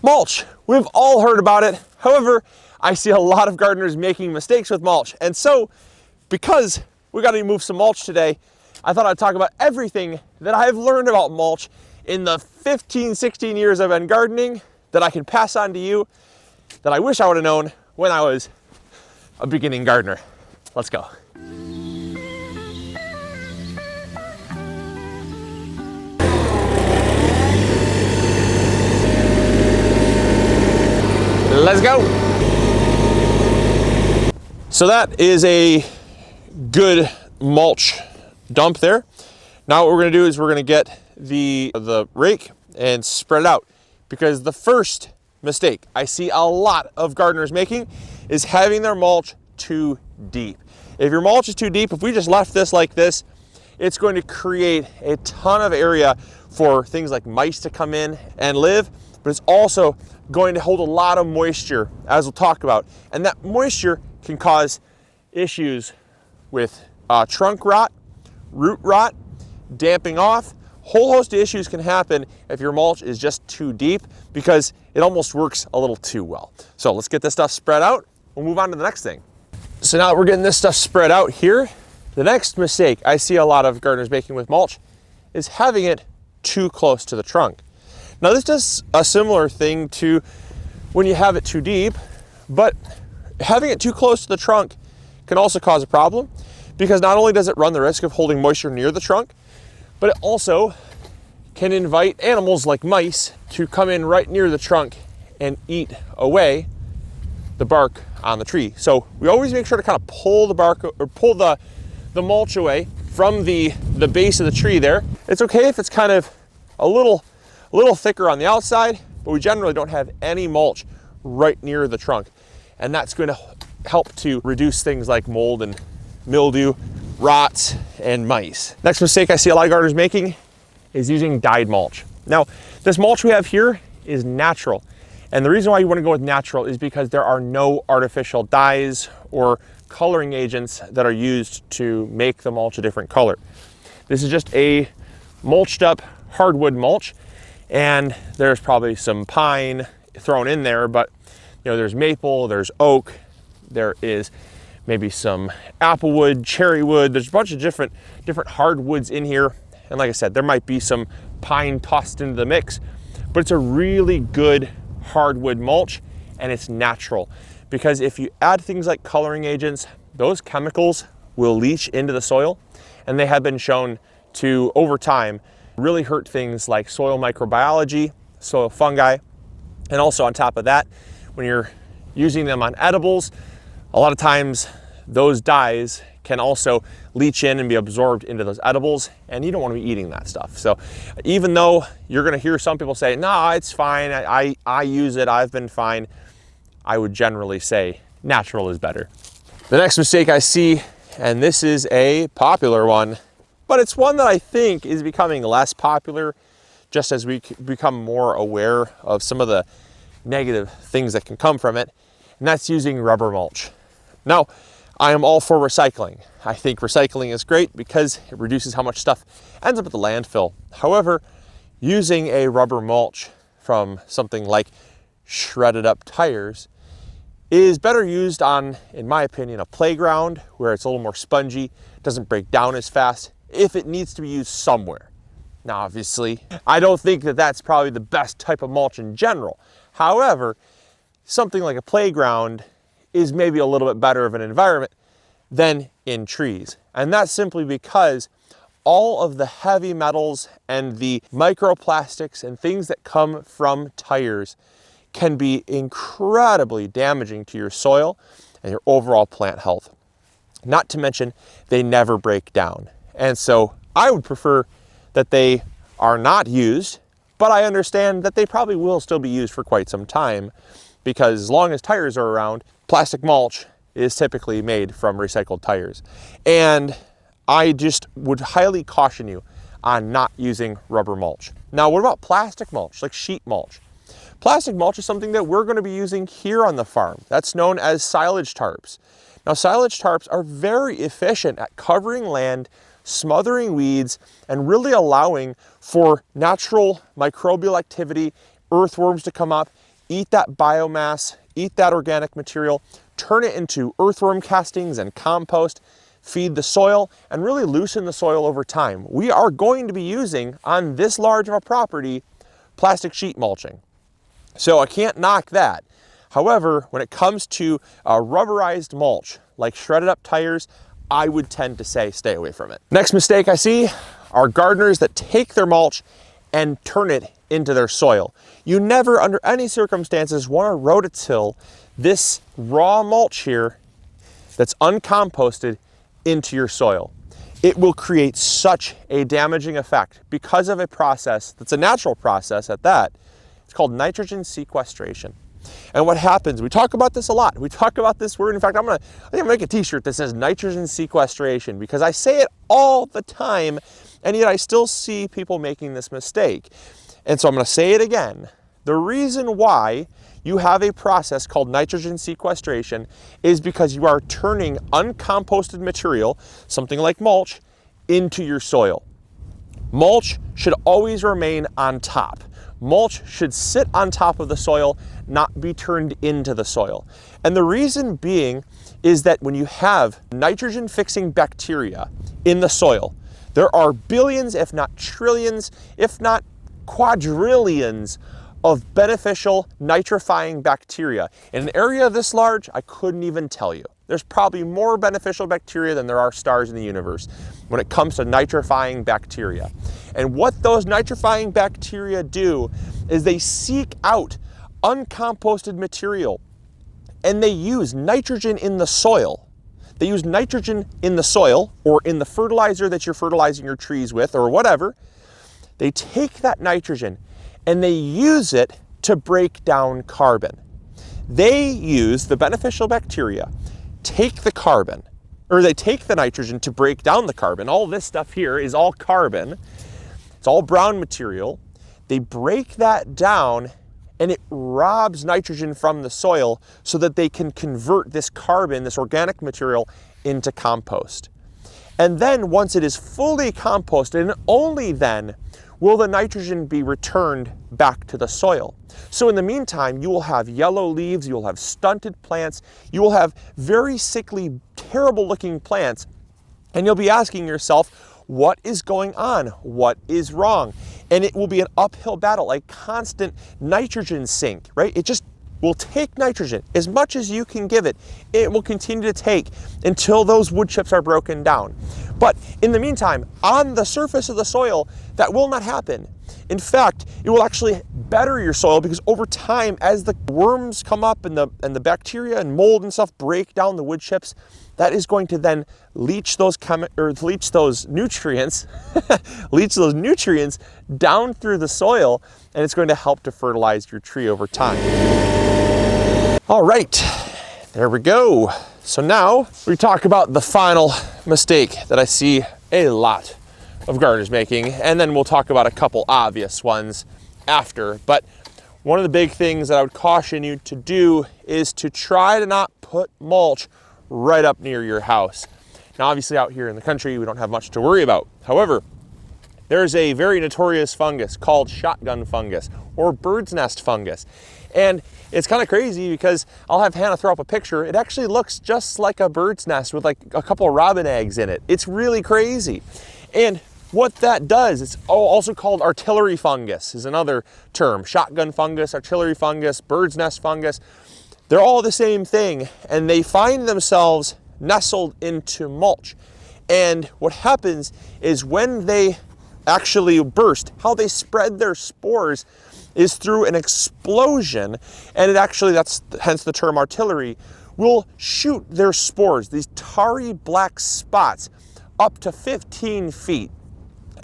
Mulch. We've all heard about it. However, I see a lot of gardeners making mistakes with mulch. And so, because we got to remove some mulch today, I thought I'd talk about everything that I've learned about mulch in the 15, 16 years I've been gardening that I can pass on to you that I wish I would have known when I was a beginning gardener. Let's go. Let's go. So that is a good mulch dump there. Now what we're gonna do is we're gonna get the rake and spread it out, because the first mistake I see a lot of gardeners making is having their mulch too deep. If your mulch is too deep, if we just left this like this, it's going to create a ton of area for things like mice to come in and live, but it's also going to hold a lot of moisture, as we'll talk about. And that moisture can cause issues with trunk rot, root rot, damping off. Whole host of issues can happen if your mulch is just too deep, because it almost works a little too well. So let's get this stuff spread out. We'll move on to the next thing. So now that we're getting this stuff spread out here, the next mistake I see a lot of gardeners making with mulch is having it too close to the trunk. Now this does a similar thing to when you have it too deep, but having it too close to the trunk can also cause a problem, because not only does it run the risk of holding moisture near the trunk, but it also can invite animals like mice to come in right near the trunk and eat away the bark on the tree. So we always make sure to kind of pull the bark or pull the mulch away from the base of the tree there. It's okay if it's kind of a little thicker on the outside, but we generally don't have any mulch right near the trunk. And that's going to help to reduce things like mold and mildew, rots, and mice. Next mistake I see a lot of gardeners making is using dyed mulch. Now, this mulch we have here is natural. And the reason why you want to go with natural is because there are no artificial dyes or coloring agents that are used to make the mulch a different color. This is just a mulched up hardwood mulch, and there's probably some pine thrown in there, but there's maple, there's oak, there is maybe some applewood, cherry wood. There's a bunch of different hardwoods in here. And like I said, there might be some pine tossed into the mix, but it's a really good hardwood mulch, and it's natural. Because if you add things like coloring agents, those chemicals will leach into the soil, and they have been shown to, over time, really hurt things like soil microbiology, soil fungi, and also on top of that, when you're using them on edibles, a lot of times those dyes can also leach in and be absorbed into those edibles, and you don't want to be eating that stuff. So even though you're going to hear some people say, no, it's fine, I use it, I've been fine, I would generally say natural is better. The next mistake I see, and this is a popular one, but it's one that I think is becoming less popular just as we become more aware of some of the negative things that can come from it, and that's using rubber mulch. Now, I am all for recycling. I think recycling is great because it reduces how much stuff ends up at the landfill. However, using a rubber mulch from something like shredded up tires is better used on, in my opinion, a playground where it's a little more spongy, doesn't break down as fast, if it needs to be used somewhere. Now, obviously, I don't think that that's probably the best type of mulch in general. However, something like a playground is maybe a little bit better of an environment than in trees. And that's simply because all of the heavy metals and the microplastics and things that come from tires can be incredibly damaging to your soil and your overall plant health. Not to mention, they never break down. And so I would prefer that they are not used, but I understand that they probably will still be used for quite some time, because as long as tires are around, plastic mulch is typically made from recycled tires. And I just would highly caution you on not using rubber mulch. Now, what about plastic mulch, like sheet mulch? Plastic mulch is something that we're going to be using here on the farm. That's known as silage tarps. Now, silage tarps are very efficient at covering land, smothering weeds, and really allowing for natural microbial activity, earthworms to come up, eat that biomass, eat that organic material, turn it into earthworm castings and compost, feed the soil, and really loosen the soil over time. We are going to be using, on this large of a property, plastic sheet mulching. So I can't knock that. However, when it comes to rubberized mulch, like shredded up tires, I would tend to say stay away from it. Next mistake I see are gardeners that take their mulch and turn it into their soil. You never, under any circumstances, want to rototill this raw mulch here that's uncomposted into your soil. It will create such a damaging effect because of a process that's a natural process at that. It's called nitrogen sequestration. And what happens, we talk about this a lot. We talk about this word. In fact, I think I'm gonna make a t-shirt that says nitrogen sequestration, because I say it all the time, and yet I still see people making this mistake. And so I'm gonna say it again. The reason why you have a process called nitrogen sequestration is because you are turning uncomposted material, something like mulch, into your soil. Mulch should always remain on top. Mulch should sit on top of the soil, not be turned into the soil. And the reason being is that when you have nitrogen fixing bacteria in the soil, there are billions, if not trillions, if not quadrillions of beneficial nitrifying bacteria. In an area this large, I couldn't even tell you. There's probably more beneficial bacteria than there are stars in the universe when it comes to nitrifying bacteria. And what those nitrifying bacteria do is they seek out uncomposted material, and they use nitrogen in the soil. They use nitrogen in the soil, or in the fertilizer that you're fertilizing your trees with, or whatever. They take that nitrogen and they use it to break down carbon. They use the beneficial bacteria, take the carbon, or they take the nitrogen to break down the carbon. All this stuff here is all carbon. It's all brown material. They break that down and it robs nitrogen from the soil so that they can convert this carbon, this organic material, into compost. And then once it is fully composted, and only then will the nitrogen be returned back to the soil. So in the meantime, you will have yellow leaves, you will have stunted plants, you will have very sickly, terrible looking plants, and you'll be asking yourself, what is going on? What is wrong? And it will be an uphill battle, a constant nitrogen sink, right? It just will take nitrogen as much as you can give it. It will continue to take until those wood chips are broken down. But in the meantime, on the surface of the soil, that will not happen. In fact, it will actually better your soil, because over time, as the worms come up and the bacteria and mold and stuff break down the wood chips, that is going to then leach those nutrients, leach those nutrients down through the soil, and it's going to help to fertilize your tree over time. All right, there we go. So now we talk about the final mistake that I see a lot of gardeners making, and then we'll talk about a couple obvious ones after. But one of the big things that I would caution you to do is to try to not put mulch right up near your house. Now, obviously out here in the country, we don't have much to worry about. However, there's a very notorious fungus called shotgun fungus or bird's nest fungus. And it's kind of crazy because I'll have Hannah throw up a picture. It actually looks just like a bird's nest with like a couple of robin eggs in it. It's really crazy. And what that does, it's also called artillery fungus is another term. Shotgun fungus, artillery fungus, bird's nest fungus. They're all the same thing, and they find themselves nestled into mulch. And what happens is when they actually burst, how they spread their spores is through an explosion, and it actually, that's hence the term artillery, will shoot their spores, these tarry black spots, up to 15 feet.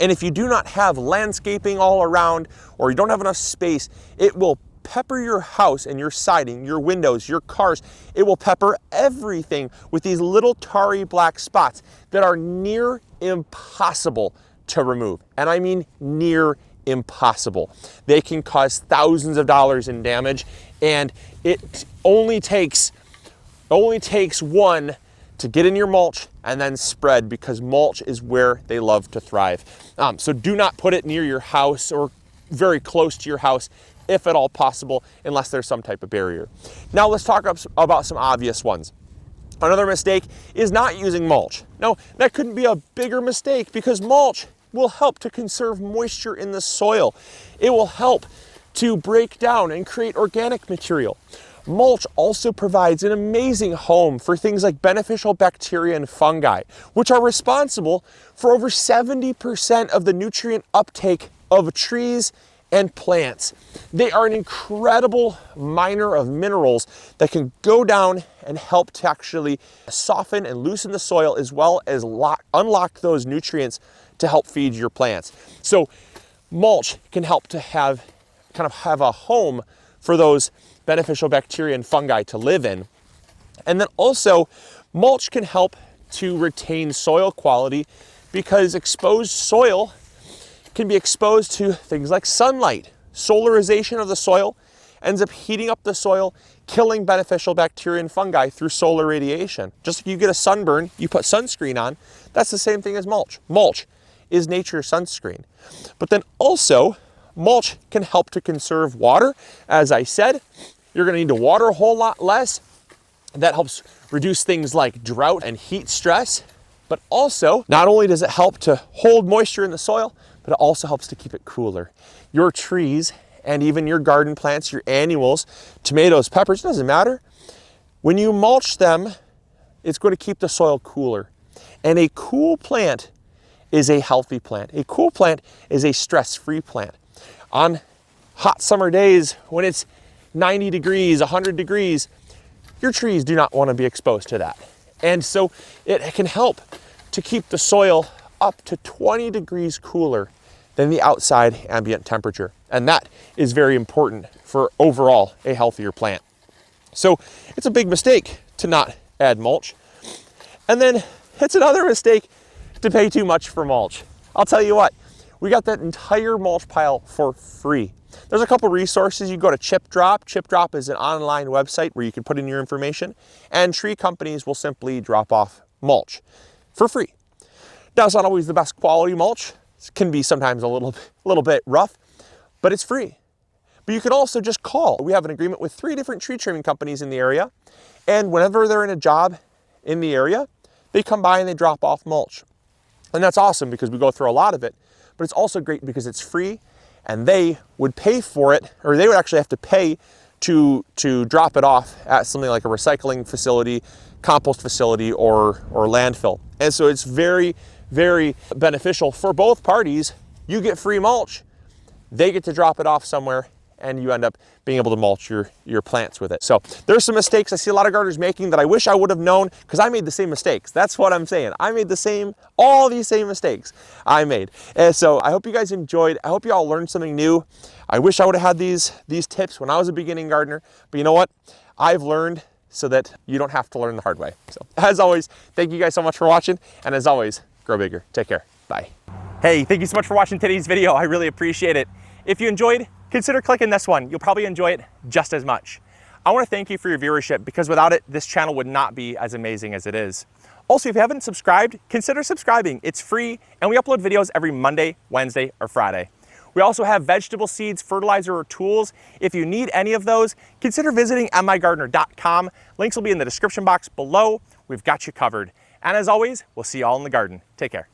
And if you do not have landscaping all around, or you don't have enough space, it will pepper your house and your siding, your windows, your cars. It will pepper everything with these little tarry black spots that are near impossible to remove. And I mean near impossible. They can cause thousands of dollars in damage, and it only takes one to get in your mulch and then spread, because mulch is where they love to thrive. So do not put it near your house or very close to your house. if at all possible, unless there's some type of barrier. Now let's talk about some obvious ones. Another mistake is not using mulch. Now, that couldn't be a bigger mistake because mulch will help to conserve moisture in the soil. It will help to break down and create organic material. Mulch also provides an amazing home for things like beneficial bacteria and fungi, which are responsible for over 70% of the nutrient uptake of trees and plants. They are an incredible miner of minerals that can go down and help to actually soften and loosen the soil, as well as unlock those nutrients to help feed your plants. So mulch can help to have a home for those beneficial bacteria and fungi to live in. And then also mulch can help to retain soil quality because exposed soil can be exposed to things like sunlight. Solarization of the soil ends up heating up the soil, killing beneficial bacteria and fungi through solar radiation. Just like you get a sunburn, you put sunscreen on, that's the same thing as mulch. Mulch is nature's sunscreen. But then also, mulch can help to conserve water. As I said, you're gonna need to water a whole lot less. That helps reduce things like drought and heat stress. But also, not only does it help to hold moisture in the soil, but it also helps to keep it cooler. Your trees and even your garden plants, your annuals, tomatoes, peppers, doesn't matter. When you mulch them, it's going to keep the soil cooler. And a cool plant is a healthy plant. A cool plant is a stress-free plant. On hot summer days when it's 90 degrees, 100 degrees, your trees do not want to be exposed to that. And so it can help to keep the soil up to 20 degrees cooler than the outside ambient temperature. And that is very important for overall a healthier plant. So it's a big mistake to not add mulch. And then it's another mistake to pay too much for mulch. I'll tell you what, we got that entire mulch pile for free. There's a couple resources. You go to Chip Drop. Chip Drop is an online website where you can put in your information, and tree companies will simply drop off mulch for free. Now, it's not always the best quality mulch. It can be sometimes a little bit rough, but it's free. But you can also just call. We have an agreement with 3 different tree trimming companies in the area, and whenever they're in a job in the area, they come by and they drop off mulch. And that's awesome because we go through a lot of it, but it's also great because it's free, and they would pay for it, or they would actually have to pay to drop it off at something like a recycling facility, compost facility, or landfill. And so it's very, very beneficial for both parties. You get free mulch, they get to drop it off somewhere, and you end up being able to mulch your plants with it. So there's some mistakes I see a lot of gardeners making that I wish I would have known, because I made the same mistakes. That's what I'm saying. I made all these same mistakes I made. And so I hope you guys enjoyed. I hope you all learned something new. I wish I would have had these tips when I was a beginning gardener, but you know what? I've learned so that you don't have to learn the hard way. So as always, thank you guys so much for watching. And as always, grow bigger. Take care. Bye. Hey, thank you so much for watching today's video. I really appreciate it. If you enjoyed, consider clicking this one. You'll probably enjoy it just as much. I want to thank you for your viewership, because without it, this channel would not be as amazing as it is. Also, if you haven't subscribed, consider subscribing. It's free, and we upload videos every Monday, Wednesday, or Friday. We also have vegetable seeds, fertilizer, or tools. If you need any of those, consider visiting migardener.com. Links will be in the description box below. We've got you covered. And as always, we'll see you all in the garden. Take care.